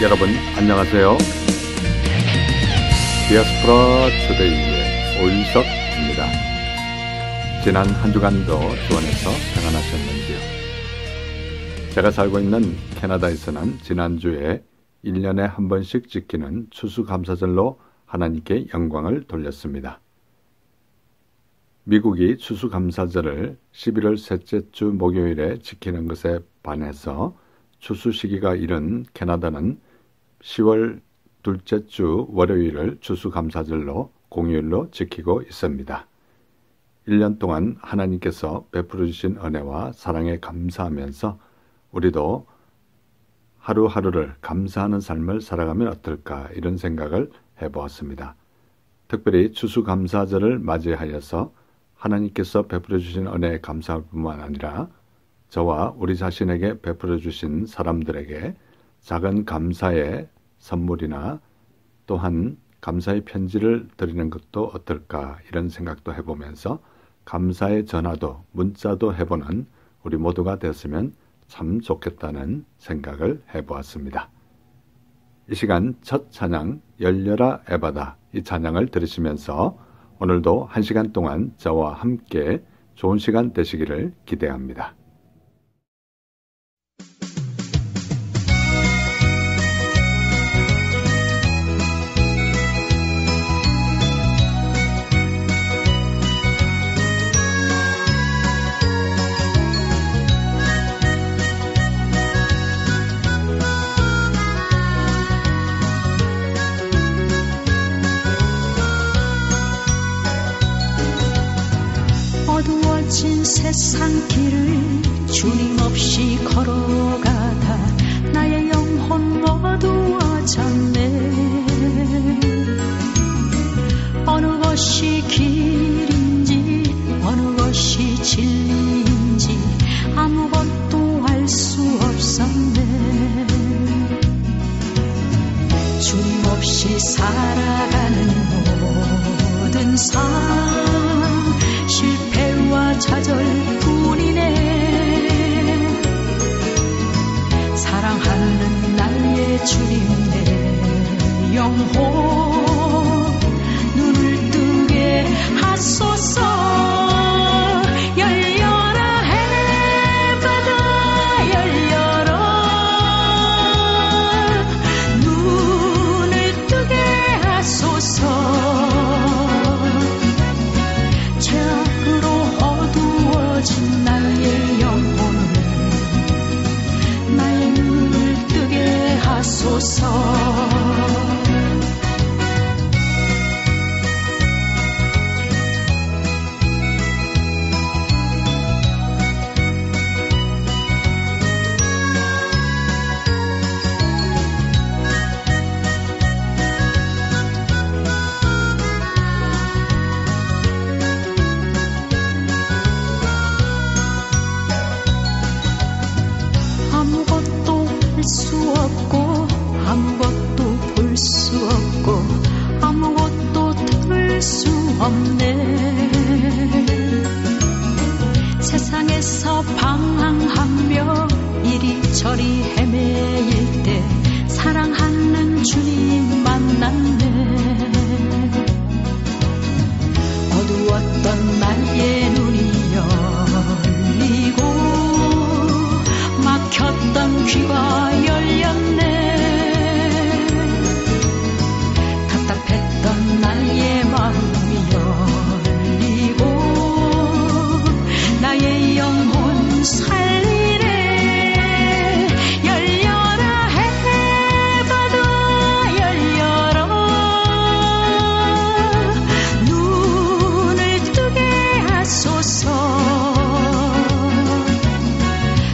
여러분 안녕하세요. 디아스포라 투데이의 오윤석입니다. 지난 한 주간도 주원에서 평안하셨는지요? 제가 살고 있는 캐나다에서는 지난주에 1년에 한 번씩 지키는 추수감사절로 하나님께 영광을 돌렸습니다. 미국이 추수감사절을 11월 셋째 주 목요일에 지키는 것에 반해서 추수 시기가 이른 캐나다는 10월 둘째 주 월요일을 추수감사절로 공휴일로 지키고 있습니다. 1년 동안 하나님께서 베풀어 주신 은혜와 사랑에 감사하면서 우리도 하루하루를 감사하는 삶을 살아가면 어떨까 이런 생각을 해보았습니다. 특별히 추수감사절을 맞이하여서 하나님께서 베풀어 주신 은혜에 감사할 뿐만 아니라 저와 우리 자신에게 베풀어 주신 사람들에게 작은 감사의 선물이나 또한 감사의 편지를 드리는 것도 어떨까 이런 생각도 해보면서 감사의 전화도 문자도 해보는 우리 모두가 됐으면 참 좋겠다는 생각을 해보았습니다. 이 시간 첫 찬양 열려라 에바다 이 찬양을 들으시면서 오늘도 1시간 동안 저와 함께 좋은 시간 되시기를 기대합니다. 어두워진 세상 길을 주님 없이 걸어가다 나의 영혼 어두워졌네. 어느 것이 길인지 어느 것이 진리인지 아무것도 알 수 없었네. 주님 없이 살아가는 모든 삶 실패와 좌절뿐이네. 사랑하는 나의 주님 내 영혼 눈을 뜨게 하소서. 열려라 해바다 열려라 눈을 뜨게 하소서. 나의 영혼을 나의 눈을 뜨게 하소서. 아무것도 볼 수 없고 아무것도 들을 수 없네. 세상에서 방황하며 이리저리 헤매일 때 사랑하는 주님 만났네. 어두웠던 나의 눈이 열리고 막혔던 귀가 열렸네. 답답했던 나의 마음이 열리고 나의 영혼 살리네. 열려라 해바다 열려라 눈을 뜨게 하소서.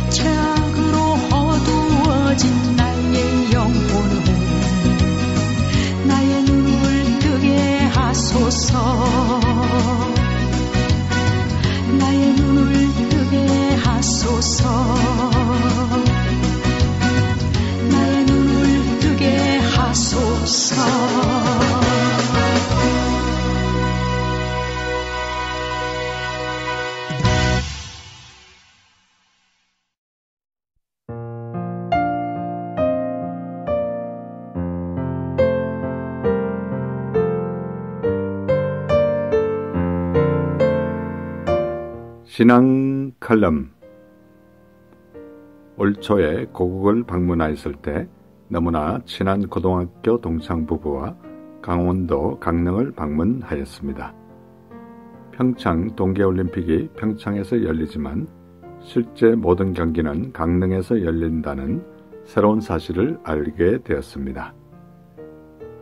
죄악으로 어두워진 나의 영혼을 나의 눈을 뜨게 하소서. 나의 눈을 뜨게 하소서. 나의 눈을 뜨게 하소서. 신앙 칼럼. 올 초에 고국을 방문하였을 때 너무나 친한 고등학교 동창 부부와 강원도 강릉을 방문하였습니다. 평창 동계올림픽이 평창에서 열리지만 실제 모든 경기는 강릉에서 열린다는 새로운 사실을 알게 되었습니다.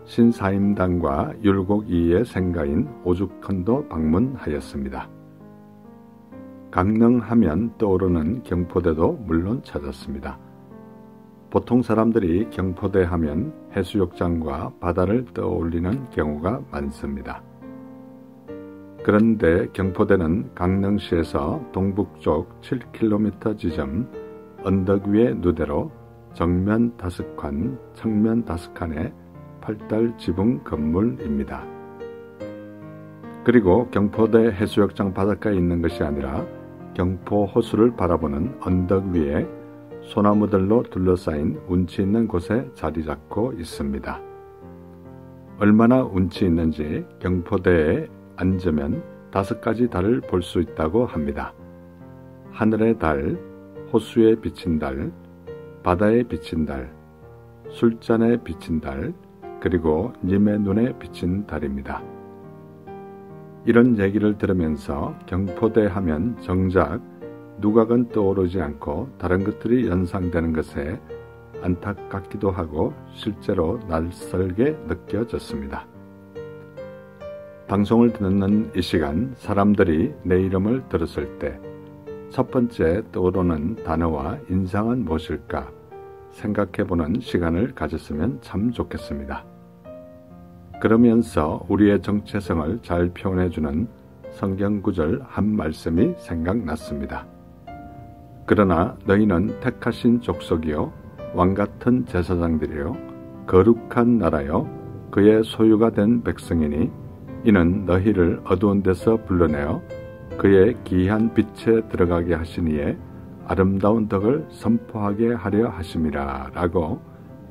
신사임당과 율곡 이의 생가인 오죽헌도 방문하였습니다. 강릉 하면 떠오르는 경포대도 물론 찾았습니다. 보통 사람들이 경포대 하면 해수욕장과 바다를 떠올리는 경우가 많습니다. 그런데 경포대는 강릉시에서 동북쪽 7km 지점 언덕 위의 누대로 정면 5칸, 측면 5칸의 8달 지붕 건물입니다. 그리고 경포대 해수욕장 바닷가에 있는 것이 아니라 경포 호수를 바라보는 언덕 위에 소나무들로 둘러싸인 운치 있는 곳에 자리 잡고 있습니다. 얼마나 운치 있는지 경포대에 앉으면 5가지 달을 볼 수 있다고 합니다. 하늘의 달, 호수에 비친 달, 바다에 비친 달, 술잔에 비친 달, 그리고 님의 눈에 비친 달입니다. 이런 얘기를 들으면서 경포대 하면 정작 누각은 떠오르지 않고 다른 것들이 연상되는 것에 안타깝기도 하고 실제로 낯설게 느껴졌습니다. 방송을 듣는 이 시간 사람들이 내 이름을 들었을 때 첫 번째 떠오르는 단어와 인상은 무엇일까 생각해보는 시간을 가졌으면 참 좋겠습니다. 그러면서 우리의 정체성을 잘 표현해주는 성경 구절 한 말씀이 생각났습니다. 그러나 너희는 택하신 족속이요 왕같은 제사장들이요 거룩한 나라요 그의 소유가 된 백성이니 이는 너희를 어두운 데서 불러내어 그의 기이한 빛에 들어가게 하시니에 아름다운 덕을 선포하게 하려 하심이라 라고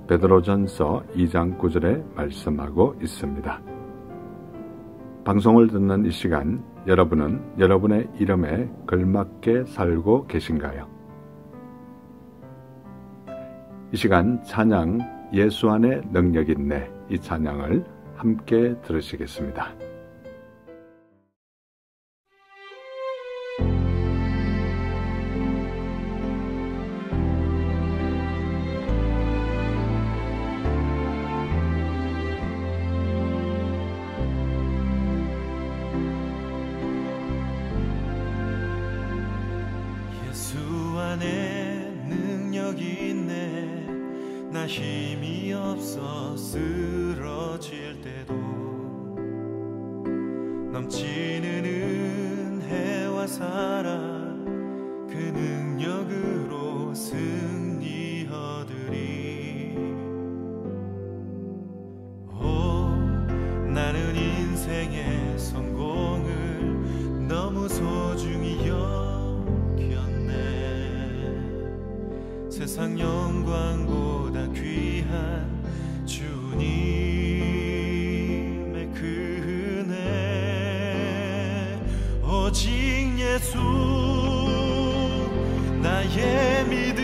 베드로전서 2장 9절에 말씀하고 있습니다. 방송을 듣는 이 시간 여러분은 여러분의 이름에 걸맞게 살고 계신가요? 이 시간 찬양 예수 안에 능력 있네 이 찬양을 함께 들으시겠습니다. 나 힘이 없어 쓰러질 때도 넘치는 은혜와 사랑 그 능력으로 승리 얻으리. 오 나는 인생의 성공을 너무 소중히 여겼네. 세상 영광보다 귀한 주님의 그 은혜 오직 예수 나의 믿음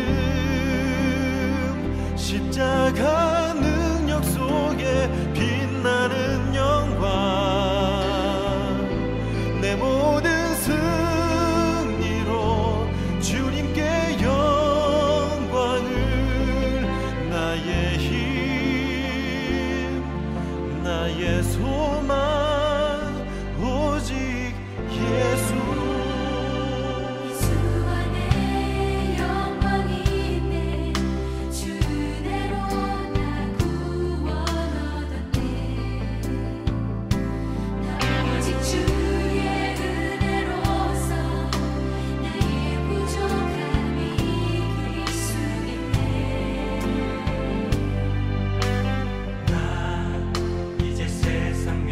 십자가 능력 속에 빛나는 영광 내 모든 승리로 주님께 영광을 나의 힘 나의 소망 오직 예수 세상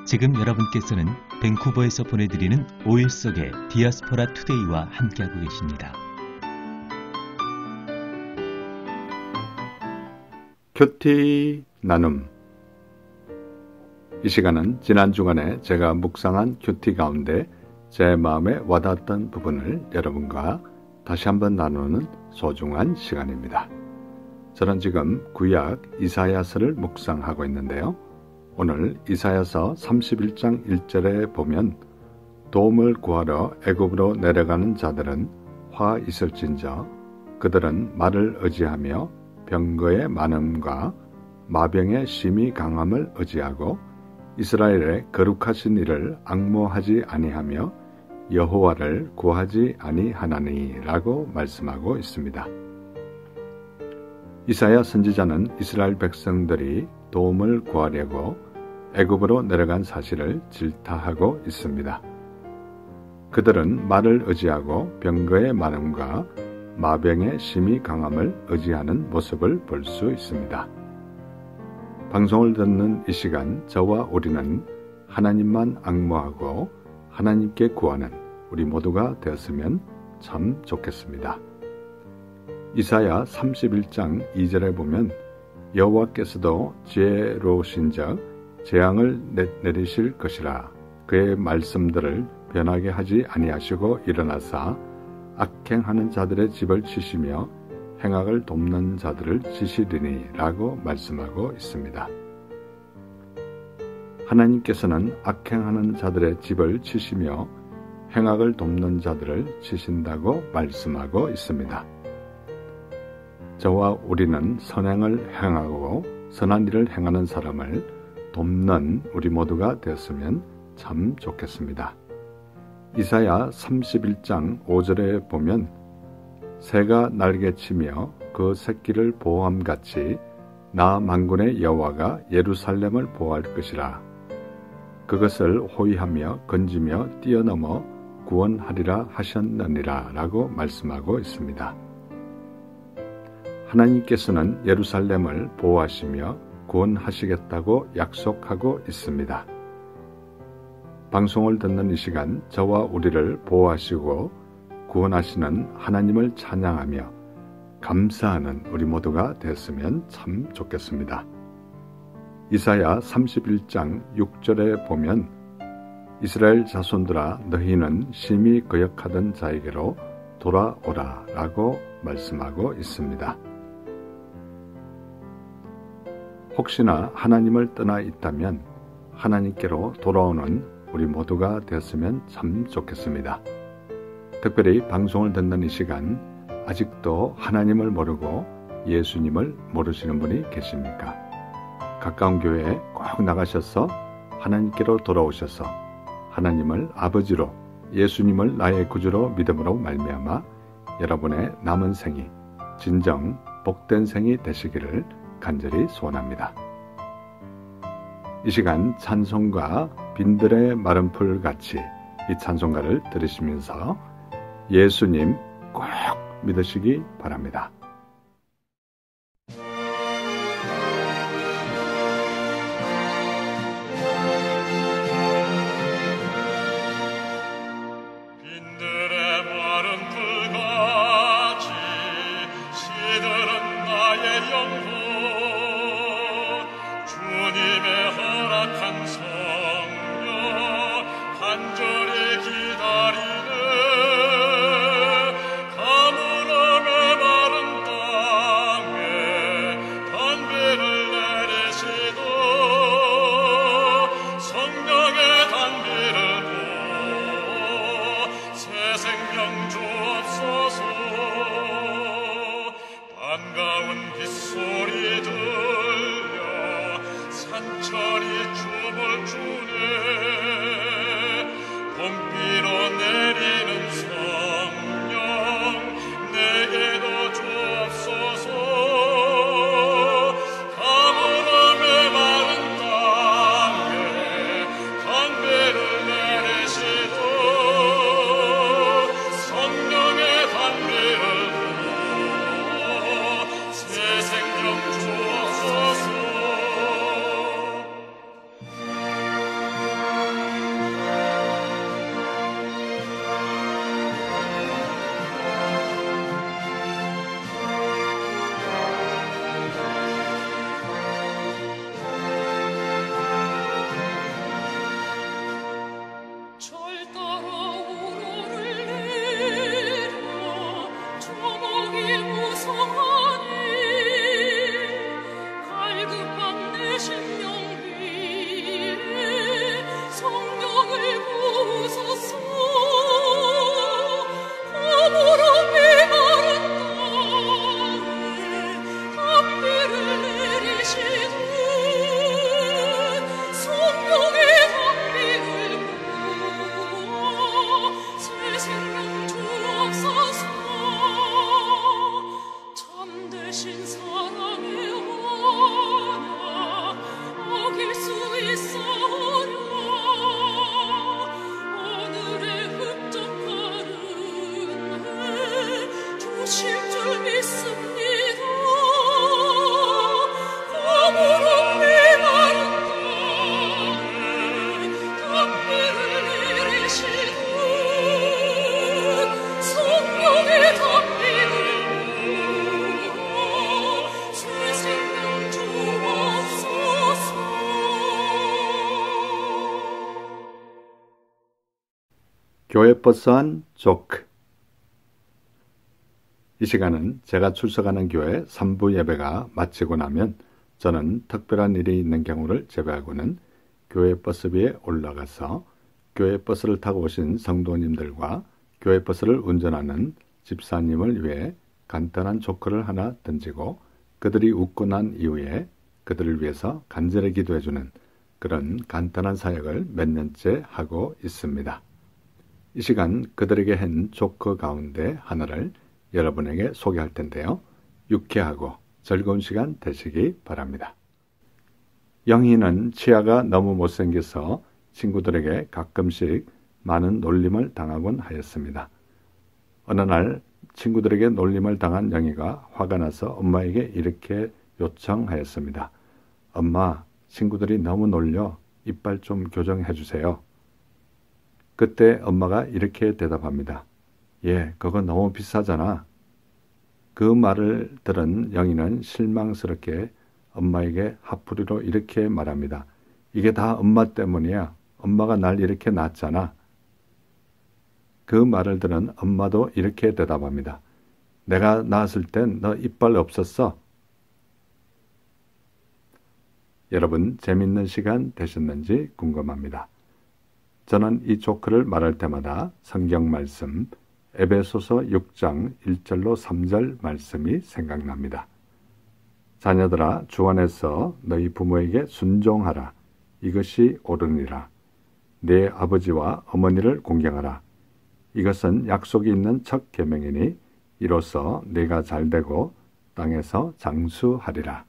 지금 여러분께서는 밴쿠버에서 보내드리는 5일 속의 디아스포라 투데이와 함께하고 계십니다. 큐티 나눔. 이 시간은 지난 주간에 제가 묵상한 큐티 가운데 제 마음에 와닿았던 부분을 여러분과 다시 한번 나누는 소중한 시간입니다. 저는 지금 구약 이사야서를 묵상하고 있는데요. 오늘 이사야서 31장 1절에 보면 도움을 구하러 애굽으로 내려가는 자들은 화 있을진저 그들은 말을 의지하며 병거의 많음과 마병의 심히 강함을 의지하고 이스라엘의 거룩하신 이를 앙모하지 아니하며 여호와를 구하지 아니하나니라고 말씀하고 있습니다. 이사야 선지자는 이스라엘 백성들이 도움을 구하려고 애굽으로 내려간 사실을 질타하고 있습니다. 그들은 말을 의지하고 병거의 많음과 마병의 심히 강함을 의지하는 모습을 볼 수 있습니다. 방송을 듣는 이 시간 저와 우리는 하나님만 앙모하고 하나님께 구하는 우리 모두가 되었으면 참 좋겠습니다. 이사야 31장 2절에 보면 여호와께서도 지혜로우신즉 재앙을 내리실 것이라 그의 말씀들을 변하게 하지 아니하시고 일어나사 악행하는 자들의 집을 치시며 행악을 돕는 자들을 치시리니 라고 말씀하고 있습니다. 하나님께서는 악행하는 자들의 집을 치시며 행악을 돕는 자들을 치신다고 말씀하고 있습니다. 저와 우리는 선행을 행하고 선한 일을 행하는 사람을 돕는 우리 모두가 되었으면 참 좋겠습니다. 이사야 31장 5절에 보면 새가 날개치며 그 새끼를 보호함같이 나 만군의 여호와가 예루살렘을 보호할 것이라. 그것을 호위하며 건지며 뛰어넘어 구원하리라 하셨느니라 라고 말씀하고 있습니다. 하나님께서는 예루살렘을 보호하시며 구원하시겠다고 약속하고 있습니다. 방송을 듣는 이 시간 저와 우리를 보호하시고 구원하시는 하나님을 찬양하며 감사하는 우리 모두가 됐으면 참 좋겠습니다. 이사야 31장 6절에 보면 이스라엘 자손들아 너희는 심히 거역하던 자에게로 돌아오라 라고 말씀하고 있습니다. 혹시나 하나님을 떠나 있다면 하나님께로 돌아오는 우리 모두가 되었으면 참 좋겠습니다. 특별히 방송을 듣는 이 시간 아직도 하나님을 모르고 예수님을 모르시는 분이 계십니까? 가까운 교회에 꼭 나가셔서 하나님께로 돌아오셔서 하나님을 아버지로 예수님을 나의 구주로 믿음으로 말미암아 여러분의 남은 생이 진정 복된 생이 되시기를 간절히 소원합니다. 이 시간 찬송가 빈들의 마른 풀같이 이 찬송가를 들으시면서 예수님 꼭 믿으시기 바랍니다. 빈들의 마른 풀같이 시들은 나의 영혼 주님의 허락한 성령 간절히 기다리네 가물함의 마른 땅에 단비를 내리시도 성령의 단비를 보고 새 생명 주옵소서 반가운 빗소리 들려 산천이 춤을 추네 봄비로 내리는 성령 내게도 주옵소서 가물함의 마른 땅에 단비를 내리시도 성령의 단비를 보고 새 생명 주옵소서 교회버스 안 조크. 이 시간은 제가 출석하는 교회 3부 예배가 마치고 나면 저는 특별한 일이 있는 경우를 제외하고는 교회 버스비에 올라가서 교회 버스를 타고 오신 성도님들과 교회 버스를 운전하는 집사님을 위해 간단한 조크를 하나 던지고 그들이 웃고 난 이후에 그들을 위해서 간절히 기도해주는 그런 간단한 사역을 몇 년째 하고 있습니다. 이 시간 그들에게 한 조크 가운데 하나를 여러분에게 소개할 텐데요. 유쾌하고 즐거운 시간 되시기 바랍니다. 영희는 치아가 너무 못생겨서 친구들에게 가끔씩 많은 놀림을 당하곤 하였습니다. 어느 날 친구들에게 놀림을 당한 영희가 화가 나서 엄마에게 이렇게 요청하였습니다. 엄마, 친구들이 너무 놀려 이빨 좀 교정해 주세요. 그때 엄마가 이렇게 대답합니다. 예, 그거 너무 비싸잖아. 그 말을 들은 영희는 실망스럽게 엄마에게 화풀이로 이렇게 말합니다. 이게 다 엄마 때문이야. 엄마가 날 이렇게 낳았잖아. 그 말을 들은 엄마도 이렇게 대답합니다. 내가 낳았을 땐 너 이빨 없었어. 여러분 재밌는 시간 되셨는지 궁금합니다. 저는 이 조크를 말할 때마다 성경 말씀 에베소서 6장 1절로 3절 말씀이 생각납니다. 자녀들아 주 안에서 너희 부모에게 순종하라. 이것이 옳으니라. 내 아버지와 어머니를 공경하라. 이것은 약속이 있는 첫 계명이니 이로써 내가 잘되고 땅에서 장수하리라.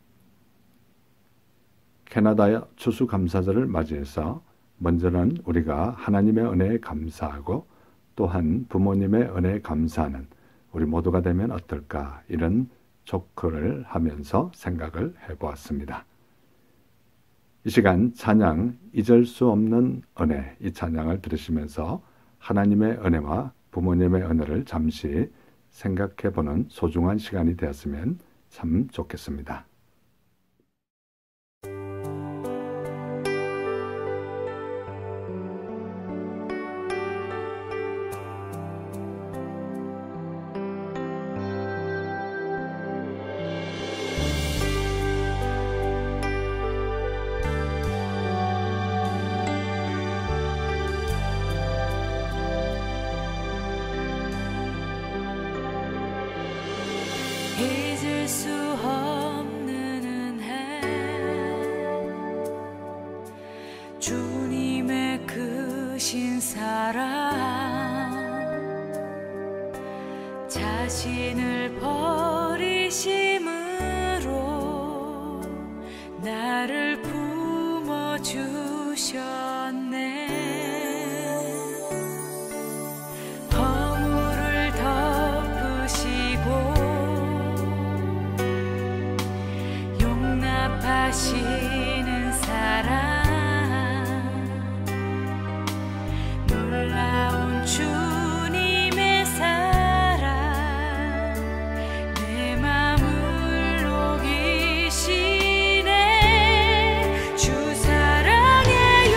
캐나다 추수감사절을 맞이해서 먼저는 우리가 하나님의 은혜에 감사하고 또한 부모님의 은혜에 감사하는 우리 모두가 되면 어떨까 이런 조크를 하면서 생각을 해보았습니다. 이 시간 찬양 잊을 수 없는 은혜 이 찬양을 들으시면서 하나님의 은혜와 부모님의 은혜를 잠시 생각해보는 소중한 시간이 되었으면 참 좋겠습니다. 잊을 수 없는 은혜 주님의 크신 사랑 자신을 버리심으로 나를 품어주셨네. 허물을 덮으시고 하시는 사랑 놀라운 주님의 사랑 내 맘을 녹이시네. 주 사랑의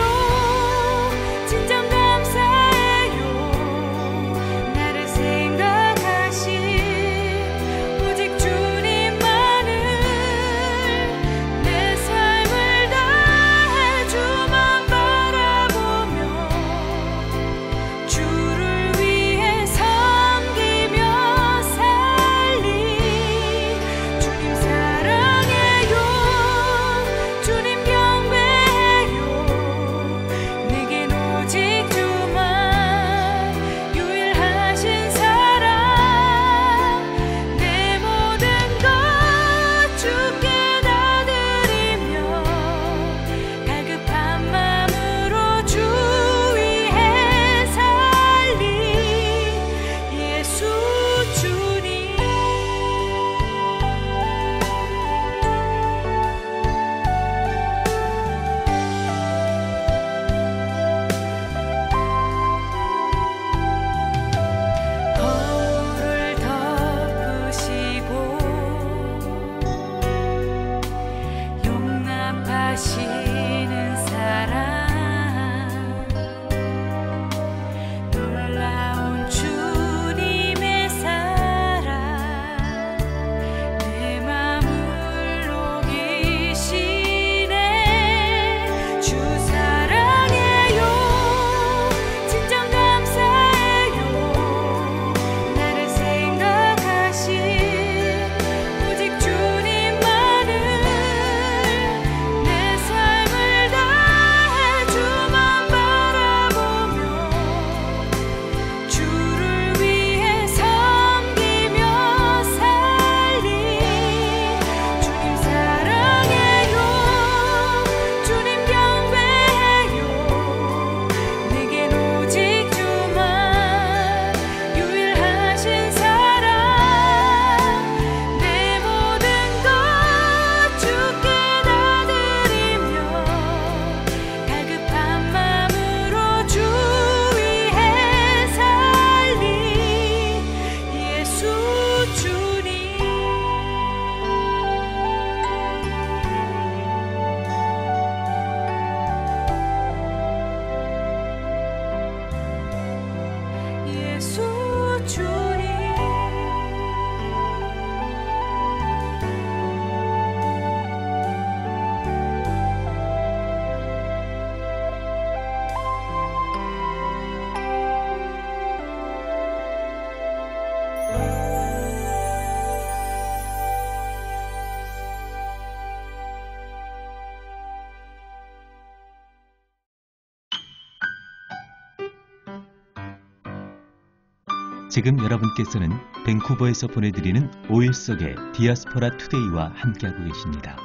지금 여러분께서는 밴쿠버에서 보내드리는 오일 속의 디아스포라 투데이와 함께하고 계십니다.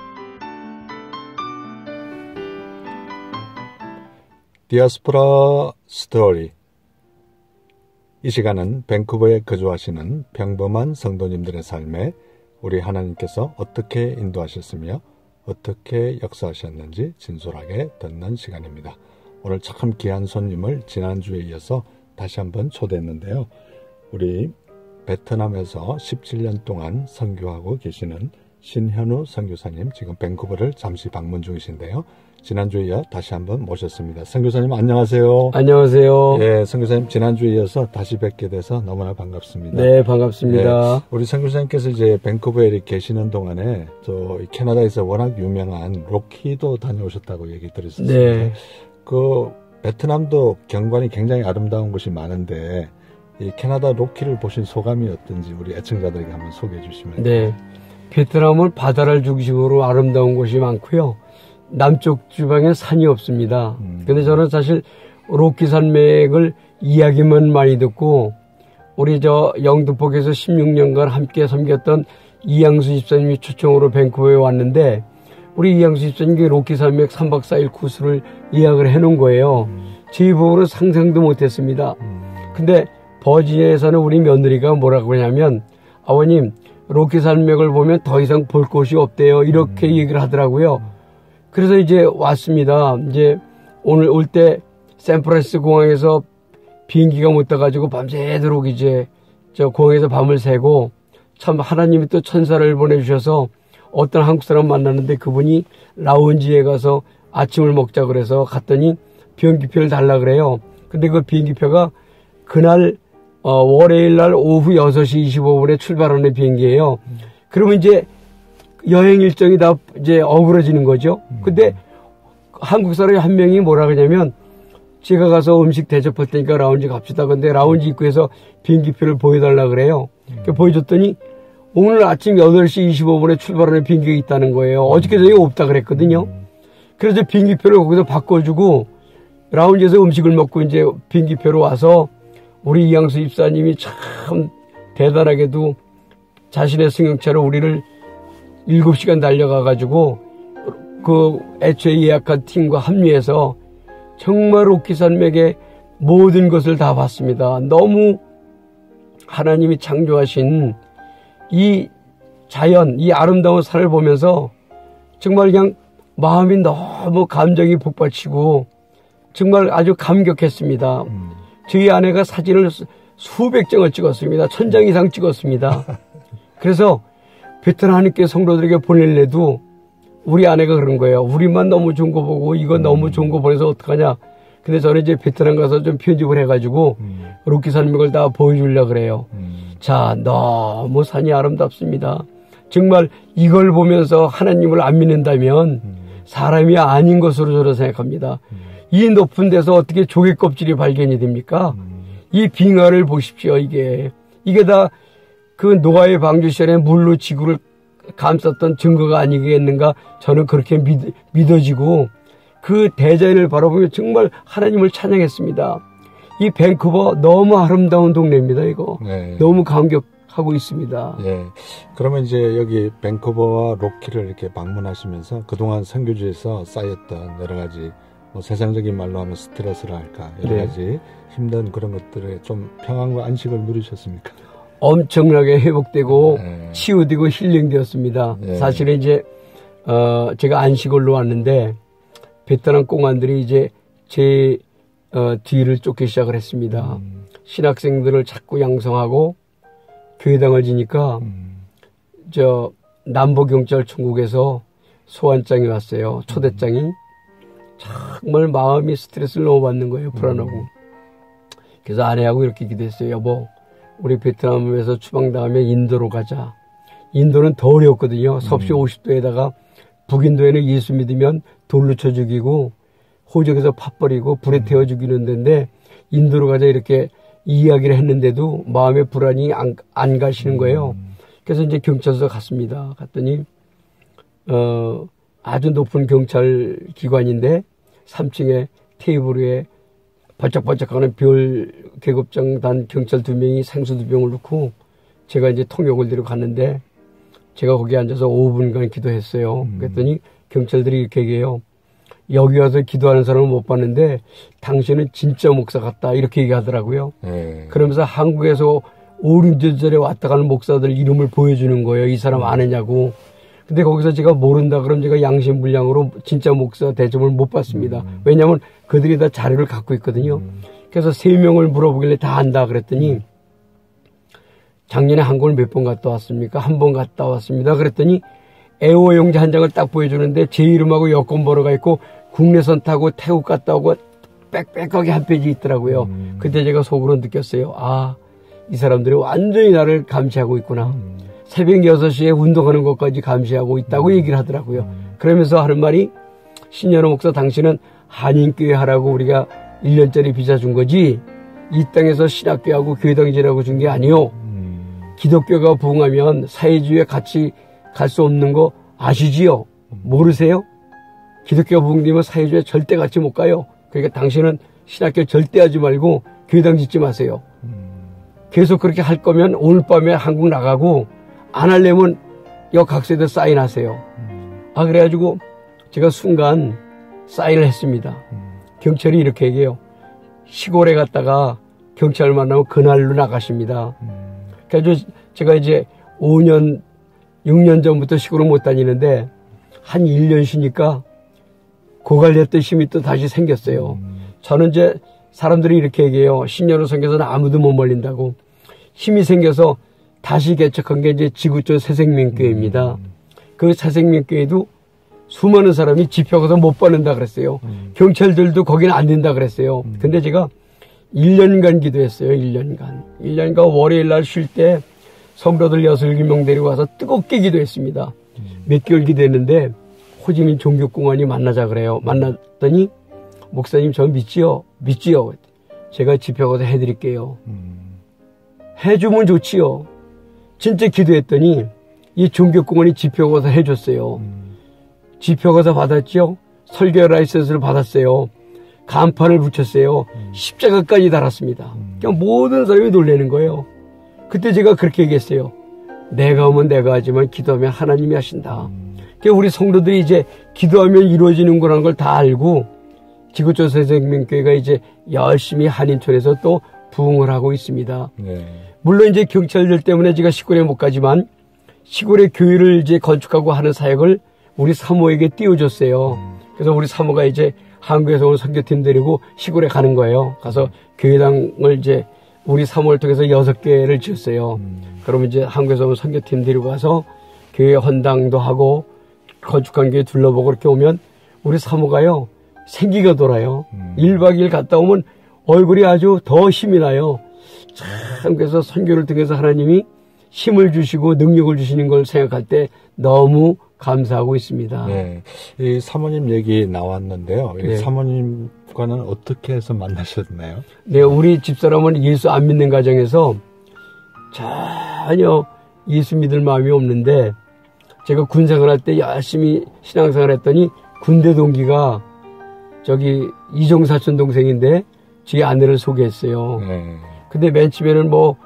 디아스포라 스토리. 이 시간은 밴쿠버에 거주하시는 평범한 성도님들의 삶에 우리 하나님께서 어떻게 인도하셨으며 어떻게 역사하셨는지 진솔하게 듣는 시간입니다. 오늘 참 귀한 손님을 지난주에 이어서 다시 한번 초대했는데요. 우리 베트남에서 17년 동안 선교하고 계시는 신현우 선교사님, 지금 밴쿠버를 잠시 방문 중이신데요. 지난주에 이어 다시 한번 모셨습니다. 선교사님 안녕하세요. 안녕하세요. 예, 선교사님 지난주에 이어서 다시 뵙게 돼서 너무나 반갑습니다. 네, 반갑습니다. 예, 우리 선교사님께서 이제 밴쿠버에 계시는 동안에 저 캐나다에서 워낙 유명한 로키도 다녀오셨다고 얘기 들었습니다. 네. 그 베트남도 경관이 굉장히 아름다운 곳이 많은데 이 캐나다 로키를 보신 소감이 어떤지 우리 애청자들에게 한번 소개해 주시면. 네. 베트남은 바다를 중심으로 아름다운 곳이 많고요. 남쪽 지방엔 산이 없습니다. 근데 저는 사실 로키 산맥을 이야기만 많이 듣고 우리 저 영등포에서 16년간 함께 섬겼던 이양수 집사님이 초청으로 밴쿠버에 왔는데 우리 이양수 집사님이 로키 산맥 3박 4일 코스를 예약을 해놓은 거예요. 제 보고는 상상도 못했습니다. 근데 버지니아에 사는 우리 며느리가 뭐라고 하냐면 아버님 로키 산맥을 보면 더 이상 볼 곳이 없대요. 이렇게 얘기를 하더라고요. 그래서 이제 왔습니다. 이제 오늘 올 때 샌프란시스코 공항에서 비행기가 못 떠가지고 밤새도록 이제 저 공항에서 밤을 새고 참 하나님이 또 천사를 보내주셔서 어떤 한국 사람 만났는데 그분이 라운지에 가서 아침을 먹자 그래서 갔더니 비행기표를 달라 그래요. 근데 그 비행기표가 그날 월요일 날 오후 6시 25분에 출발하는 비행기예요. 그러면 이제 여행 일정이 다 이제 어그러지는 거죠. 근데 한국 사람이 한 명이 뭐라 그러냐면 제가 가서 음식 대접할 테니까 라운지 갑시다. 근데 라운지 입구에서 비행기표를 보여달라 그래요. 보여줬더니 오늘 아침 8시 25분에 출발하는 비행기가 있다는 거예요. 어저께 저녁에 없다 그랬거든요. 그래서 비행기표를 거기서 바꿔주고 라운지에서 음식을 먹고 이제 비행기표로 와서 우리 이양수 입사님이 참 대단하게도 자신의 승용차로 우리를 7시간 달려가가지고 그 애초에 예약한 팀과 합류해서 정말 로키 산맥의 모든 것을 다 봤습니다. 너무 하나님이 창조하신 이 자연, 이 아름다운 산을 보면서 정말 그냥 마음이 너무 감정이 북받치고 정말 아주 감격했습니다. 저희 아내가 사진을 수백 장을 찍었습니다. 1000장 이상 찍었습니다. 그래서 베트남 하나님께 성도들에게 보낼래도 우리 아내가 그런 거예요. 우리만 너무 좋은 거 보고 이거 너무 좋은 거 보내서 어떡하냐. 근데 저는 이제 베트남 가서 좀 편집을 해가지고 로키 산맥을 다 보여주려고 그래요. 자, 너무 산이 아름답습니다. 정말 이걸 보면서 하나님을 안 믿는다면 사람이 아닌 것으로 저는 생각합니다. 이 높은 데서 어떻게 조개 껍질이 발견이 됩니까? 이 빙하를 보십시오. 이게 다 그 노아의 방주 시절에 물로 지구를 감쌌던 증거가 아니겠는가? 저는 그렇게 믿어지고 그 대자연을 바라보며 정말 하나님을 찬양했습니다. 이 밴쿠버 너무 아름다운 동네입니다. 이거 네. 너무 감격하고 있습니다. 예. 그러면 이제 여기 밴쿠버와 로키를 이렇게 방문하시면서 그동안 선교지에서 쌓였던 여러 가지 뭐 세상적인 말로 하면 스트레스라 할까 여러 네. 가지 힘든 그런 것들에 좀 평안과 안식을 누리셨습니까? 엄청나게 회복되고 네. 치유되고 힐링되었습니다. 네. 사실은 이제 제가 안식월로 왔는데 베트남 공안들이 이제 제 뒤를 쫓기 시작을 했습니다. 신학생들을 자꾸 양성하고 교회당을 지니까 저 남부경찰청국에서 소환장이 왔어요. 초대장이. 정말 마음이 스트레스를 너무 받는 거예요. 불안하고. 그래서 아내하고 이렇게 기도했어요. 여보, 우리 베트남에서 추방당하면 인도로 가자. 인도는 더 어려웠거든요. 섭씨 50도에다가 북인도에는 예수 믿으면 돌로 쳐 죽이고 호적에서 팥 버리고 불에 태워 죽이는 데인데 인도로 가자 이렇게 이야기를 했는데도 마음의 불안이 안 가시는 거예요. 그래서 이제 경찰서 갔습니다. 갔더니 아주 높은 경찰 기관인데 3층에 테이블 위에 반짝반짝하는 별 계급장단 경찰 2명이 생수 2병을 넣고 제가 이제 통역을 데리고 갔는데 제가 거기 앉아서 5분간 기도했어요. 그랬더니 경찰들이 이렇게 얘기해요. 여기 와서 기도하는 사람은 못 봤는데 당신은 진짜 목사 같다 이렇게 얘기하더라고요. 그러면서 한국에서 5, 6년 전에 왔다 가는 목사들 이름을 보여주는 거예요. 이 사람 아느냐고. 근데 거기서 제가 모른다 그러면 제가 양심불량으로 진짜 목사 대접을 못 받습니다. 왜냐하면 그들이 다 자료를 갖고 있거든요. 그래서 3명을 물어보길래 다 안다 그랬더니 작년에 한국을 몇 번 갔다 왔습니까? 1번 갔다 왔습니다. 그랬더니 애호용지 한 장을 딱 보여주는데 제 이름하고 여권번호가 있고 국내선 타고 태국 갔다 오고 빽빽하게 한 페이지 있더라고요. 그때 제가 속으로 느꼈어요. 아, 이 사람들이 완전히 나를 감시하고 있구나. 새벽 6시에 운동하는 것까지 감시하고 있다고 얘기를 하더라고요. 그러면서 하는 말이 신현우 목사 당신은 한인교회 하라고 우리가 1년짜리 비자 준 거지 이 땅에서 신학교하고 교회당지라고 준 게 아니요. 기독교가 부흥하면 사회주의에 같이 갈 수 없는 거 아시지요? 모르세요? 기독교가 부흥되면 사회주의에 절대 같이 못 가요. 그러니까 당신은 신학교 절대 하지 말고 교회당 짓지 마세요. 계속 그렇게 할 거면 오늘 밤에 한국 나가고 안 하려면 각서에다 사인하세요. 아 그래가지고 제가 순간 사인을 했습니다. 경찰이 이렇게 얘기해요. 시골에 갔다가 경찰 만나면 그날로 나가십니다. 그래서 제가 이제 5년, 6년 전부터 시골을 못 다니는데 한 1년 쉬니까 고갈됐던 힘이 또 다시 생겼어요. 저는 이제 사람들이 이렇게 얘기해요. 신년호 선교사는 아무도 못 말린다고. 힘이 생겨서 다시 개척한 게 이제 지구촌 새생명교회입니다. 그 새생명교회도 수많은 사람이 집회 가서 못 받는다 그랬어요. 경찰들도 거기는 안 된다 그랬어요. 근데 제가 1년간 기도했어요. 1년간 월요일 날 쉴 때 성도들 6, 7명 데리고 와서 뜨겁게 기도했습니다. 몇 개월 기도했는데 호지민 종교공원이 만나자 그래요. 만났더니 목사님 저 믿지요? 믿지요? 제가 집회 가서 해드릴게요. 해주면 좋지요. 진짜 기도했더니 이 종교공원이 집회 가서 해줬어요. 집회 가서 받았죠. 설교 라이센스를 받았어요. 간판을 붙였어요. 십자가까지 달았습니다. 그냥 모든 사람이 놀라는 거예요. 그때 제가 그렇게 얘기했어요. 내가 오면 내가 하지만 기도하면 하나님이 하신다. 그러니까 우리 성도들이 이제 기도하면 이루어지는 거라는 걸 다 알고 지구촌 새생명교회가 이제 열심히 한인촌에서 또 부흥을 하고 있습니다. 물론 이제 경찰들 때문에 제가 시골에 못 가지만 시골의 교회를 이제 건축하고 하는 사역을 우리 사모에게 띄워줬어요. 그래서 우리 사모가 이제 한국에서 온 선교팀 데리고 시골에 가는 거예요. 가서 교회당을 이제 우리 사모를 통해서 6개를 지었어요. 그러면 이제 한국에서 온 선교팀 데리고 가서 교회 헌당도 하고 건축한 교회 둘러보고 그렇게 오면 우리 사모가요. 생기가 돌아요. 1박 2일 갔다 오면 얼굴이 아주 더 힘이 나요. 참 그래서 선교를 통해서 하나님이 힘을 주시고 능력을 주시는 걸 생각할 때 너무 감사하고 있습니다. 네, 이 사모님 얘기 나왔는데요. 이 사모님과는 어떻게 해서 만나셨나요? 네, 우리 집사람은 예수 안 믿는 가정에서 전혀 예수 믿을 마음이 없는데 제가 군생활 할 때 열심히 신앙생활 했더니 군대 동기가 저기 이종사촌 동생인데 제 아내를 소개했어요. 근데 맨 처음에는 뭐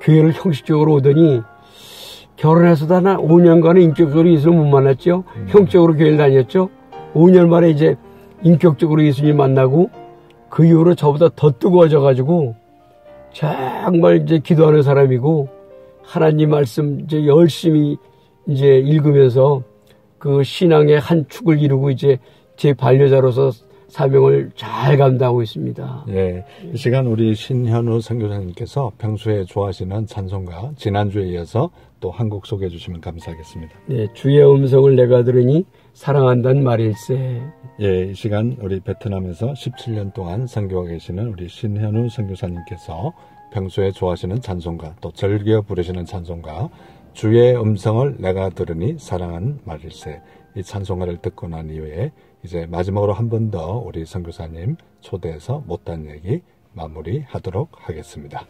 교회를 형식적으로 오더니 결혼해서도 한 5년간은 인격적으로 예수를 못 만났죠. 형적으로 교회를 다녔죠. 5년 만에 이제 인격적으로 예수님 만나고 그 이후로 저보다 더 뜨거워져가지고 정말 이제 기도하는 사람이고 하나님 말씀 이제 열심히 이제 읽으면서 그 신앙의 한 축을 이루고 이제 제 반려자로서 사명을 잘 감당하고 있습니다. 예, 이 시간 우리 신현우 선교사님께서 평소에 좋아하시는 찬송가 지난주에 이어서 또 한 곡 소개해 주시면 감사하겠습니다. 네, 주의 음성을 내가 들으니 사랑한다는 말일세. 예, 이 시간 우리 베트남에서 17년 동안 선교하고 계시는 우리 신현우 선교사님께서 평소에 좋아하시는 찬송가 또 즐겨 부르시는 찬송가 주의 음성을 내가 들으니 사랑하는 말일세. 이 찬송가를 듣고 난 이후에 이제 마지막으로 한 번 더 우리 선교사님 초대해서 못한 얘기 마무리하도록 하겠습니다.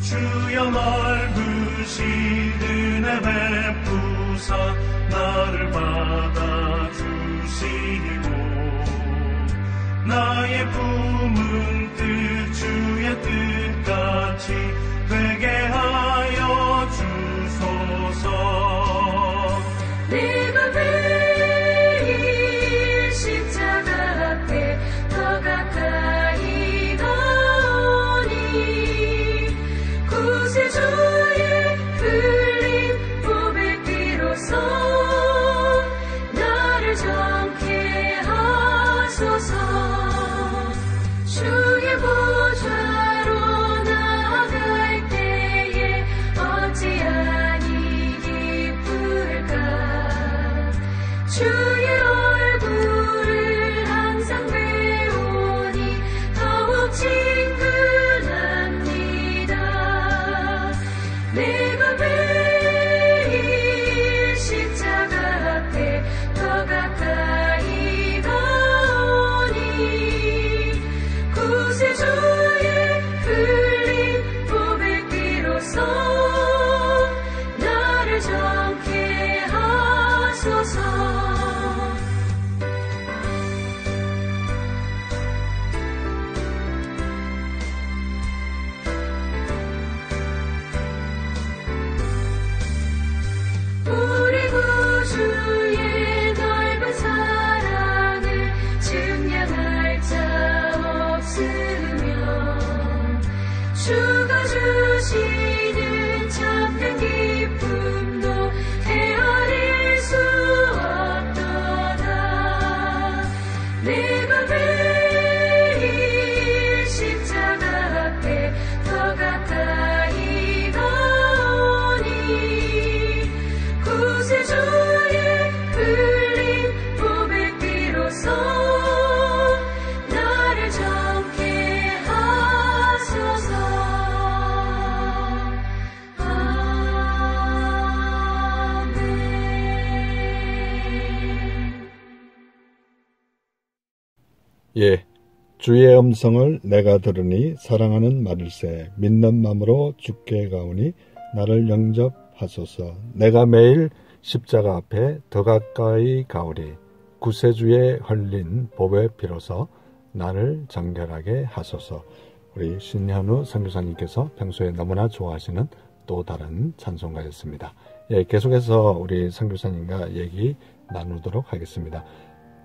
주여 넓으신 은혜 베푸사 나를 받아주시고 나의 품은 뜻 주의 뜻같이 되게 하여 주소서. 내가 매일 십자가 앞에 더 가까이 가오니 구세주의 흘린 보배 비로소 나를 정케 하소서. 주의 보좌로 나아갈 때에 어찌하니 기쁠까. 주의 얼굴을 항상 배우니 더욱 친근합니다. 내가 매일 십자가 앞에 더 가까이 가오니 구세주의 흘린 보배 비로소 나를 정케 하소서. 우리 구주의 넓은 사랑을 증량할 자 없으며 주가 주시는 참된 기쁨도 헤아릴 수 없도다. 내가 매일 십자가 앞에 더 가까이 가오니 구세주의 흘린 보배 비로소 나를 정케 하소서. 아멘. 예, 주의 음성을 내가 들으니 사랑하는 마를새 믿는 마음으로 주께 가오니 나를 영접하소서. 내가 매일 십자가 앞에 더 가까이 가오리 구세주의 흘린 보배 비로소 나를 정결하게 하소서. 우리 신현우 선교사님께서 평소에 너무나 좋아하시는 또 다른 찬송가였습니다. 예, 계속해서 우리 선교사님과 얘기 나누도록 하겠습니다.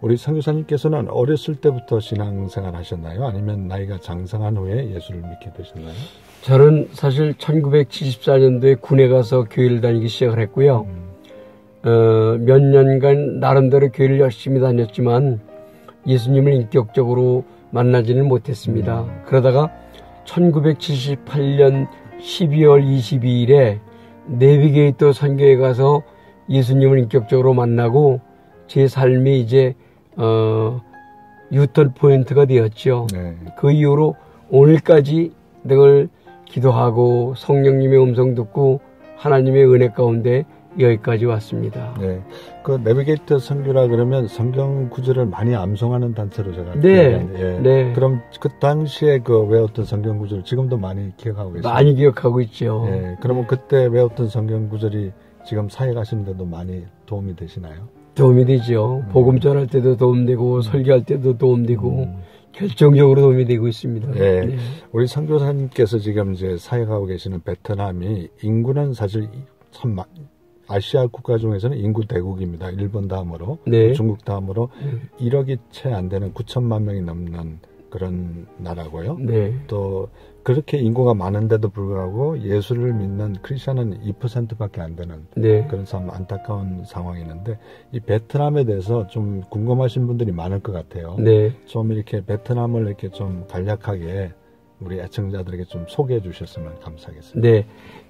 우리 선교사님께서는 어렸을 때부터 신앙생활 하셨나요? 아니면 나이가 장성한 후에 예수를 믿게 되셨나요? 저는 사실 1974년도에 군에 가서 교회를 다니기 시작을 했고요. 몇 년간 나름대로 교회를 열심히 다녔지만 예수님을 인격적으로 만나지는 못했습니다. 그러다가 1978년 12월 22일에 내비게이터 선교에 가서 예수님을 인격적으로 만나고 제 삶이 이제 유턴 포인트가 되었죠. 네. 그 이후로 오늘까지 늘 기도하고 성령님의 음성 듣고 하나님의 은혜 가운데 여기까지 왔습니다. 네. 그 내비게이터 선교라 그러면 성경 구절을 많이 암송하는 단체로 제가 네. 예. 네. 그럼 그 당시에 그 외웠던 성경 구절 지금도 많이 기억하고 계세요? 많이 기억하고 있죠. 예. 그러면 그때 외웠던 성경 구절이 지금 사회 가시는데도 많이 도움이 되시나요? 도움이 되죠. 복음 전할 때도 도움되고 설교할 때도 도움되고 결정적으로 도움이 되고 있습니다. 예. 네. 우리 선교사님께서 지금 이제 사역하고 계시는 베트남이 인구는 사실 참 아시아 국가 중에서는 인구 대국입니다. 일본 다음으로 네. 중국 다음으로 1억이 채 안 되는 9천만 명이 넘는 그런 나라고요. 네. 또 그렇게 인구가 많은데도 불구하고 예수를 믿는 크리스천은 2%밖에 안 되는 네. 그런 참 안타까운 상황이 있는데 이 베트남에 대해서 좀 궁금하신 분들이 많을 것 같아요. 네. 좀 이렇게 베트남을 이렇게 좀 간략하게 우리 애청자들에게 좀 소개해 주셨으면 감사하겠습니다. 네.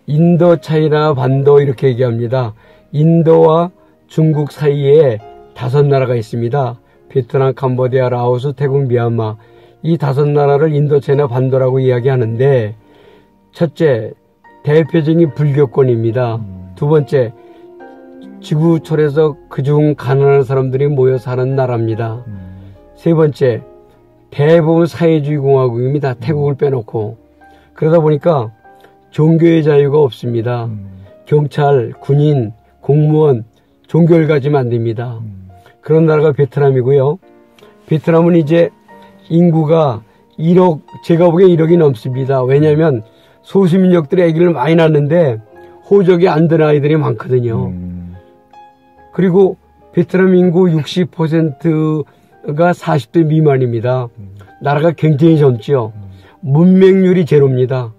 인도, 차이나, 반도 이렇게 얘기합니다. 인도와 중국 사이에 5나라가 있습니다. 베트남, 캄보디아, 라오스, 태국, 미얀마. 이 5나라를 인도, 차이나, 반도라고 이야기하는데 첫째, 대표적인 불교권입니다. 두 번째, 지구촌에서 그중 가난한 사람들이 모여 사는 나라입니다. 세 번째, 대부분 사회주의 공화국입니다. 태국을 빼놓고. 그러다 보니까 종교의 자유가 없습니다. 경찰, 군인, 공무원, 종교를 가지면 안 됩니다. 그런 나라가 베트남이고요. 베트남은 이제 인구가 1억, 제가 보기엔 1억이 넘습니다. 왜냐하면 소수민족들이 아기를 많이 낳는데 호적이 안 된 아이들이 많거든요. 그리고 베트남 인구 60%가 40대 미만입니다. 나라가 굉장히 젊죠. 문맹률이 제로입니다.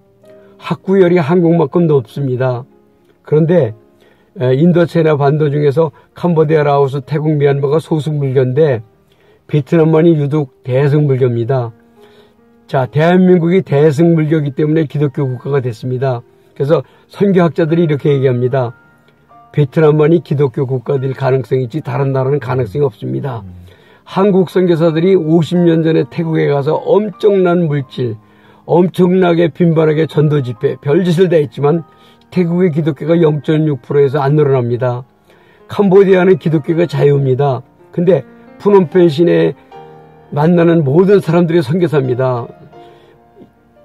학구열이 한국만큼 높습니다. 그런데 인도차이나 반도 중에서 캄보디아, 라오스, 태국, 미얀마가 소수불교인데 베트남만이 유독 대승불교입니다. 자, 대한민국이 대승불교이기 때문에 기독교 국가가 됐습니다. 그래서 선교학자들이 이렇게 얘기합니다. 베트남만이 기독교 국가 될 가능성이 있지 다른 나라는 가능성이 없습니다. 한국 선교사들이 50년 전에 태국에 가서 엄청난 물질, 엄청나게 빈번하게 전도 집회, 별짓을 다 했지만 태국의 기독교가 0.6%에서 안 늘어납니다. 캄보디아는 기독교가 자유입니다. 근데 푸놈펜 시내에 만나는 모든 사람들이 선교사입니다.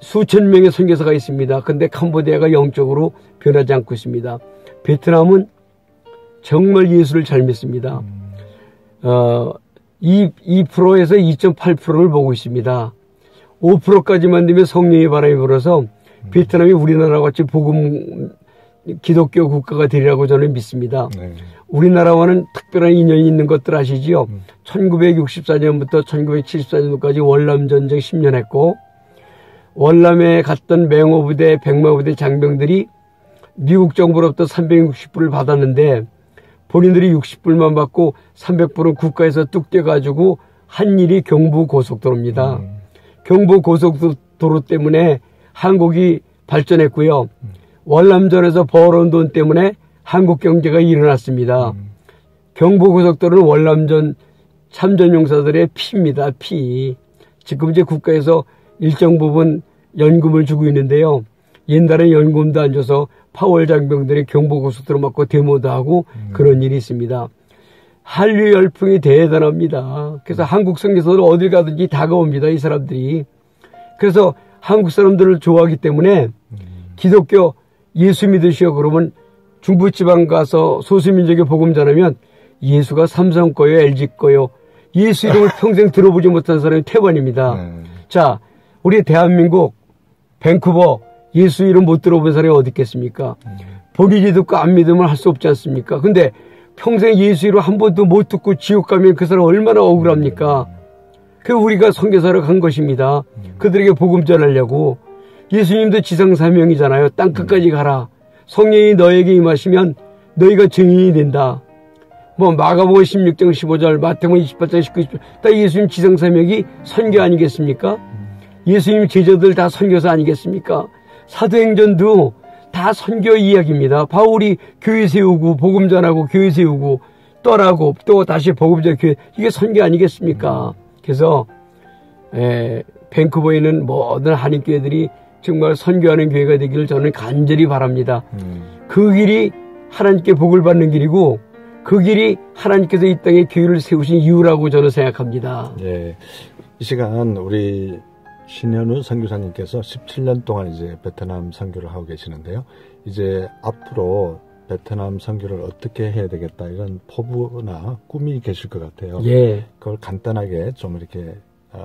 수천 명의 선교사가 있습니다. 근데 캄보디아가 영적으로 변하지 않고 있습니다. 베트남은 정말 예수를 잘 믿습니다. 2%에서 2.8%를 보고 있습니다. 5%까지만 되면 성령의 바람이 불어서 베트남이 우리나라와 같이 복음 기독교 국가가 되리라고 저는 믿습니다. 네. 우리나라와는 특별한 인연이 있는 것들 아시지요? 1964년부터 1974년까지 월남전쟁 10년 했고 월남에 갔던 맹호부대, 백마부대 장병들이 미국 정부로부터 360불을 받았는데 본인들이 60불만 받고 300불은 국가에서 뚝 떼가지고 한 일이 경부고속도로입니다. 경부고속도로 때문에 한국이 발전했고요. 월남전에서 벌어온 돈 때문에 한국 경제가 일어났습니다. 경부고속도로는 월남전 참전용사들의 피입니다. 피. 지금 이제 국가에서 일정 부분 연금을 주고 있는데요. 옛날에 연금도 안 줘서 파월 장병들이 경부고속도로 맞고 데모도 하고 그런 일이 있습니다. 한류 열풍이 대단합니다. 그래서 한국 선교사들 어딜 가든지 다가옵니다. 이 사람들이. 그래서 한국 사람들을 좋아하기 때문에 기독교 예수 믿으시오 그러면 중부지방 가서 소수민족에 복음 전하면 예수가 삼성 거요, LG 거요. 예수 이름을 평생 들어보지 못한 사람이 태반입니다. 자, 우리 대한민국 밴쿠버 예수 이름 못 들어본 사람이 어디 있겠습니까? 본인이 듣고 안 믿으면 할 수 없지 않습니까? 근데 평생 예수 이름 한 번도 못 듣고 지옥 가면 그 사람 얼마나 억울합니까? 그 우리가 선교사로 간 것입니다. 그들에게 복음 전하려고. 예수님도 지상사명이잖아요. 땅끝까지 가라. 성령이 너에게 임하시면 너희가 증인이 된다. 뭐 마가복음 16장 15절, 마태복음 28장 19절 다 예수님 지상사명이 선교 아니겠습니까? 예수님 제자들 다 선교사 아니겠습니까? 사도행전도 다 선교 이야기입니다. 바울이 교회 세우고 복음 전하고 교회 세우고 떠나고 또 다시 복음 전하고 교회 이게 선교 아니겠습니까? 그래서 밴쿠버에 있는 모든 한인교회들이 정말 선교하는 교회가 되기를 저는 간절히 바랍니다. 그 길이 하나님께 복을 받는 길이고 그 길이 하나님께서 이 땅에 교회를 세우신 이유라고 저는 생각합니다. 예, 이 시간 우리 신현우 선교사님께서 17년 동안 이제 베트남 선교를 하고 계시는데요. 이제 앞으로 베트남 선교를 어떻게 해야 되겠다 이런 포부나 꿈이 계실 것 같아요. 예. 그걸 간단하게 좀 이렇게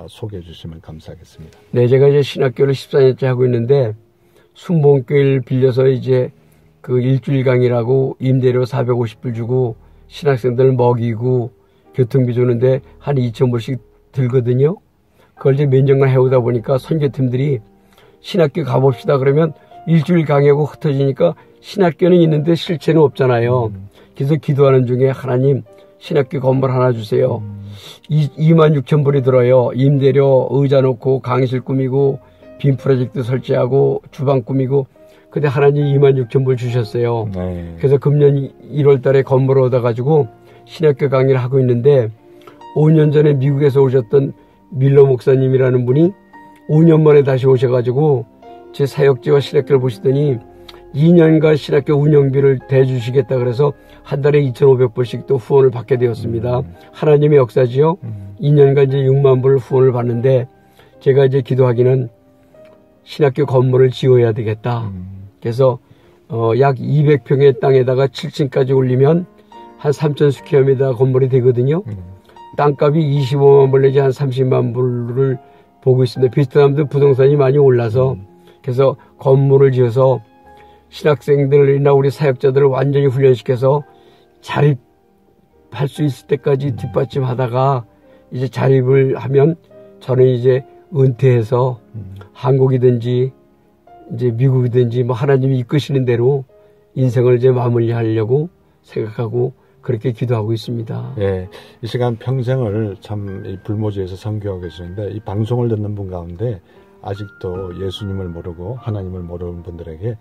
소개해 주시면 감사하겠습니다. 네, 제가 이제 신학교를 14년째 하고 있는데 순복음교회를 빌려서 이제 그 일주일 강의라고 임대료 450불 주고 신학생들 먹이고 교통비 주는데 한 2,000불씩 들거든요. 그걸 이제 몇 년간 해오다 보니까 선교팀들이 신학교 가봅시다 그러면 일주일 강의하고 흩어지니까 신학교는 있는데 실체는 없잖아요. 그래서 기도하는 중에 하나님 신학교 건물 하나 주세요. 26,000불이 들어요. 임대료, 의자 놓고 강의실 꾸미고 빔 프로젝트 설치하고 주방 꾸미고 근데 하나님 26,000불 주셨어요. 네. 그래서 금년 1월 달에 건물을 얻어가지고 신학교 강의를 하고 있는데 5년 전에 미국에서 오셨던 밀러 목사님이라는 분이 5년 만에 다시 오셔가지고 제 사역지와 신학교를 보시더니 2년간 신학교 운영비를 대주시겠다 그래서 한 달에 2,500불씩 또 후원을 받게 되었습니다. 하나님의 역사지요. 2년간 이제 6만 불 후원을 받는데 제가 이제 기도하기는 신학교 건물을 지어야 되겠다. 그래서 약 200평의 땅에다가 7층까지 올리면 한 3천 스퀘어미터 건물이 되거든요. 땅값이 25만 불 내지 한 30만 불을 보고 있습니다. 베트남도 부동산이 많이 올라서 그래서 건물을 지어서 신학생들이나 우리 사역자들을 완전히 훈련시켜서 자립할 수 있을 때까지 뒷받침하다가 이제 자립을 하면 저는 이제 은퇴해서 한국이든지 이제 미국이든지 뭐 하나님이 이끄시는 대로 인생을 이제 마무리하려고 생각하고 그렇게 기도하고 있습니다. 예, 이 시간 평생을 참 이 불모지에서 선교하고 계시는데 이 방송을 듣는 분 가운데 아직도 예수님을 모르고 하나님을 모르는 분들에게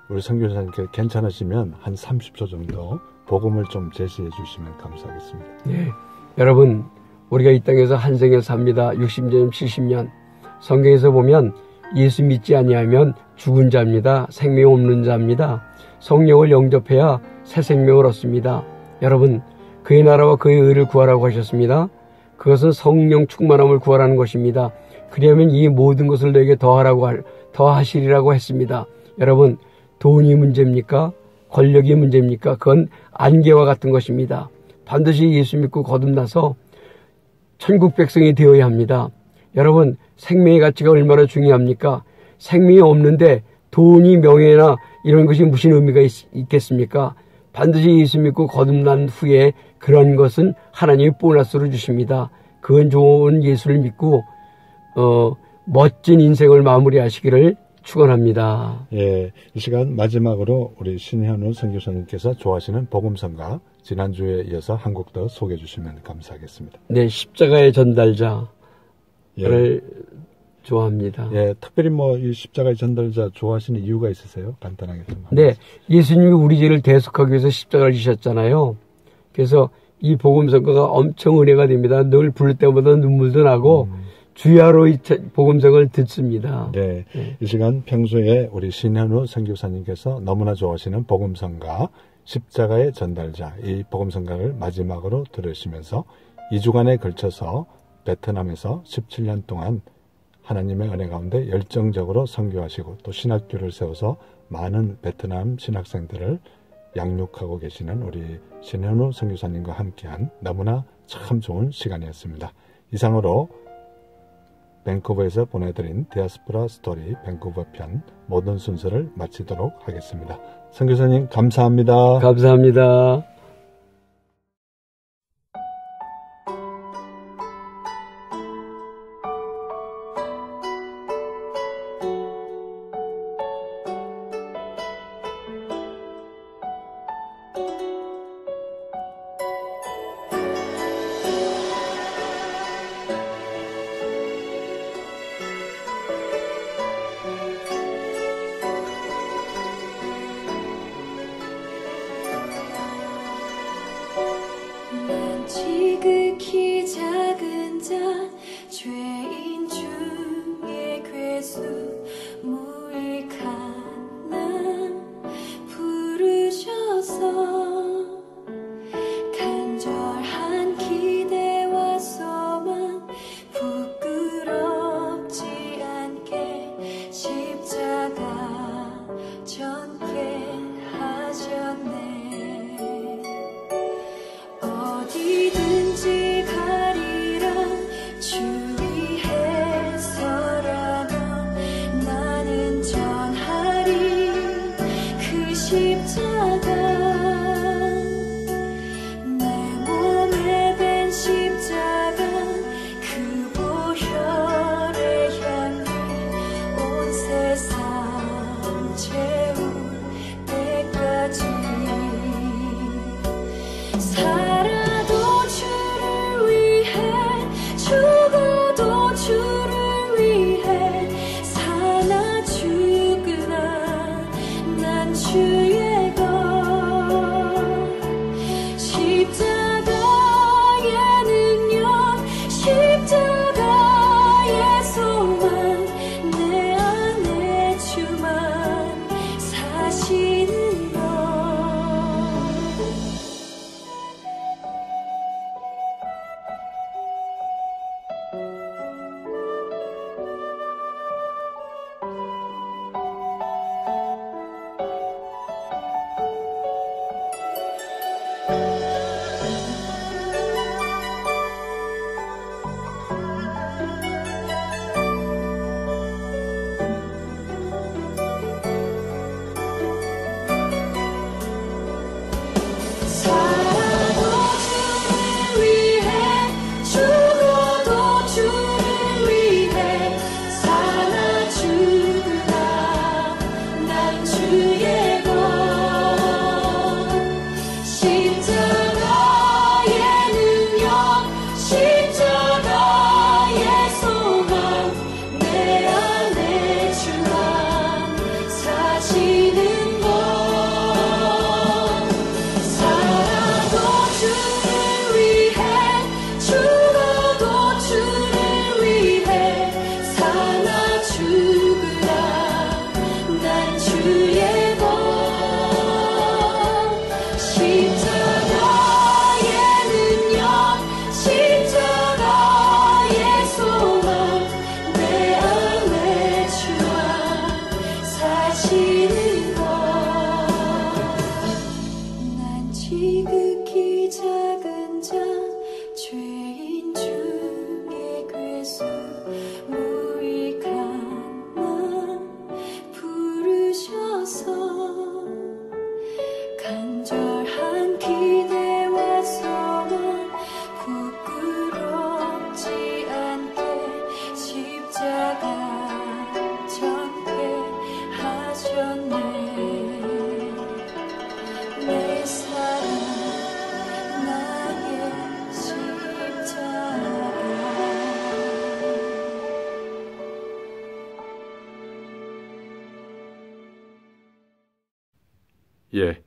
우리 선교사님께 괜찮으시면 한 30초 정도 복음을 좀 제시해 주시면 감사하겠습니다. 네, 여러분 우리가 이 땅에서 한 생을 삽니다. 60년, 70년. 성경에서 보면 예수 믿지 아니하면 죽은 자입니다. 생명 없는 자입니다. 성령을 영접해야 새 생명을 얻습니다. 여러분, 그의 나라와 그의 의를 구하라고 하셨습니다. 그것은 성령 충만함을 구하라는 것입니다. 그리하면 이 모든 것을 너에게 더하시리라고 했습니다. 여러분, 돈이 문제입니까? 권력이 문제입니까? 그건 안개와 같은 것입니다. 반드시 예수 믿고 거듭나서 천국 백성이 되어야 합니다. 여러분, 생명의 가치가 얼마나 중요합니까? 생명이 없는데 돈이 명예나 이런 것이 무슨 의미가 있겠습니까? 반드시 예수 믿고 거듭난 후에 그런 것은 하나님이 보너스로 주십니다. 그건 좋은 예수를 믿고 멋진 인생을 마무리하시기를 축원합니다. 예, 이 시간 마지막으로 우리 신현우 선교사님께서 좋아하시는 복음성가 지난주에 이어서 한 곡 더 소개해 주시면 감사하겠습니다. 네, 십자가의 전달자를 예. 좋아합니다. 예, 특별히 뭐 이 십자가의 전달자 좋아하시는 이유가 있으세요? 간단하게 좀. 네, 예수님이 우리 죄를 대속하기 위해서 십자가를 지셨잖아요. 그래서 이 복음성가가 엄청 은혜가 됩니다. 늘 부를 때마다 눈물도 나고 주야로 이 복음성을 듣습니다. 네, 이 시간 평소에 우리 신현우 선교사님께서 너무나 좋아하시는 복음성가 십자가의 전달자 이 복음성가를 마지막으로 들으시면서 2주간에 걸쳐서 베트남에서 17년 동안 하나님의 은혜 가운데 열정적으로 선교하시고 또 신학교를 세워서 많은 베트남 신학생들을 양육하고 계시는 우리 신현우 선교사님과 함께한 너무나 참 좋은 시간이었습니다. 이상으로 밴쿠버에서 보내드린 디아스포라 스토리 밴쿠버 편 모든 순서를 마치도록 하겠습니다. 선교사님 감사합니다. 감사합니다. 난 지극히 작은 자 죄인 중에 괴수 무익한 나 부르셔서 간절한 기대와 소망 부끄럽지 않게 십자가 전게 하셨네. 어디든지 가리라 주 위에 서라면 나는 전하리 그 십자가 내 몸에 댄 십자가 그 보혈의 향기 온 세상 채울 때까지 살아도 주를 위해 죽어도 주를 위해 사나 죽으나 난 주의 것 십자가의 능력 십자가의 소망 내 안에 주만 주의 것 십자가의 능력 십자가의 소망 내 안에 주 안 사시는 것 살아도 주를 위해 죽어도 주를 위해 사나 죽으라 난 주의 것 십자가의 능력 십자가의 소망 내 안에 주 안 사시는 것 난 지극히 작은 자 죄인 중에 괴수 무익한 나 부르셔서 간절한 기대와 소망 부끄럽지 않게 십자가 전폐하셨네 내 사랑 나의 십자가 예,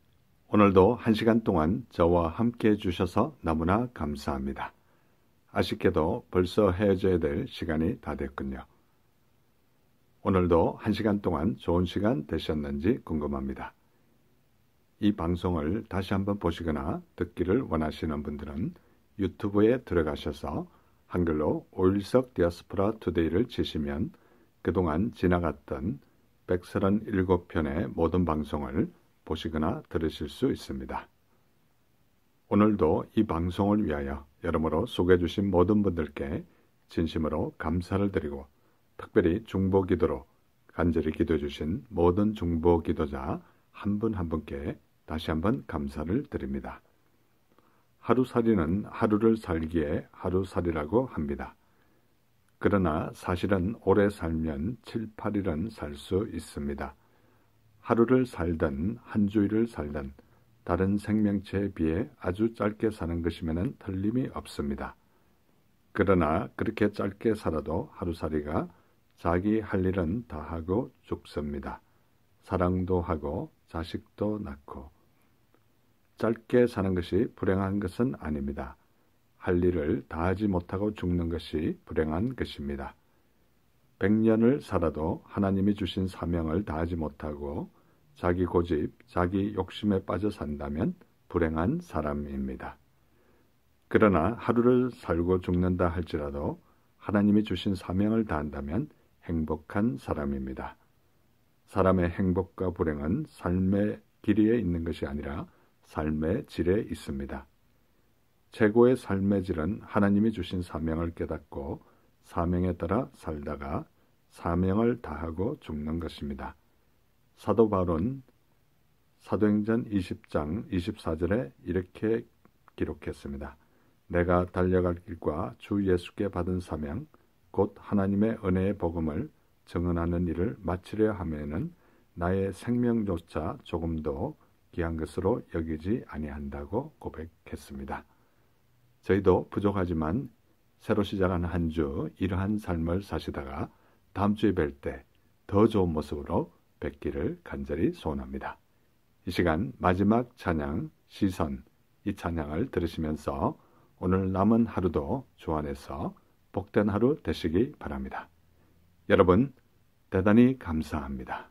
오늘도 1시간 동안 저와 함께 해주셔서 너무나 감사합니다. 아쉽게도 벌써 헤어져야 될 시간이 다 됐군요. 오늘도 1시간 동안 좋은 시간 되셨는지 궁금합니다. 이 방송을 다시 한번 보시거나 듣기를 원하시는 분들은 유튜브에 들어가셔서 한글로 오일석 디아스포라 투데이를 치시면 그동안 지나갔던 137편의 모든 방송을 보시거나 들으실 수 있습니다. 오늘도 이 방송을 위하여 여러모로 소개해 주신 모든 분들께 진심으로 감사를 드리고 특별히 중보기도로 간절히 기도해 주신 모든 중보기도자 한 분 한 분께 다시 한번 감사를 드립니다. 하루살이는 하루를 살기에 하루살이라고 합니다. 그러나 사실은 오래 살면 7, 8일은 살 수 있습니다. 하루를 살든 한 주일을 살든 다른 생명체에 비해 아주 짧게 사는 것이면 틀림이 없습니다. 그러나 그렇게 짧게 살아도 하루살이가 자기 할 일은 다 하고 죽습니다. 사랑도 하고 자식도 낳고 짧게 사는 것이 불행한 것은 아닙니다. 할 일을 다 하지 못하고 죽는 것이 불행한 것입니다. 100년을 살아도 하나님이 주신 사명을 다하지 못하고 자기 고집, 자기 욕심에 빠져 산다면 불행한 사람입니다. 그러나 하루를 살고 죽는다 할지라도 하나님이 주신 사명을 다한다면 행복한 사람입니다. 사람의 행복과 불행은 삶의 길이에 있는 것이 아니라 삶의 질에 있습니다. 최고의 삶의 질은 하나님이 주신 사명을 깨닫고 사명에 따라 살다가 사명을 다하고 죽는 것입니다. 사도 바울은 사도행전 20장 24절에 이렇게 기록했습니다. 내가 달려갈 길과 주 예수께 받은 사명 곧 하나님의 은혜의 복음을 증언하는 일을 마치려 하면은 나의 생명조차 조금도 귀한 것으로 여기지 아니한다고 고백했습니다. 저희도 부족하지만 새로 시작한 한 주 이러한 삶을 사시다가 다음 주에 뵐 때 더 좋은 모습으로 뵙기를 간절히 소원합니다. 이 시간 마지막 찬양 시선 이 찬양을 들으시면서 오늘 남은 하루도 주 안에서 복된 하루 되시기 바랍니다. 여러분 대단히 감사합니다.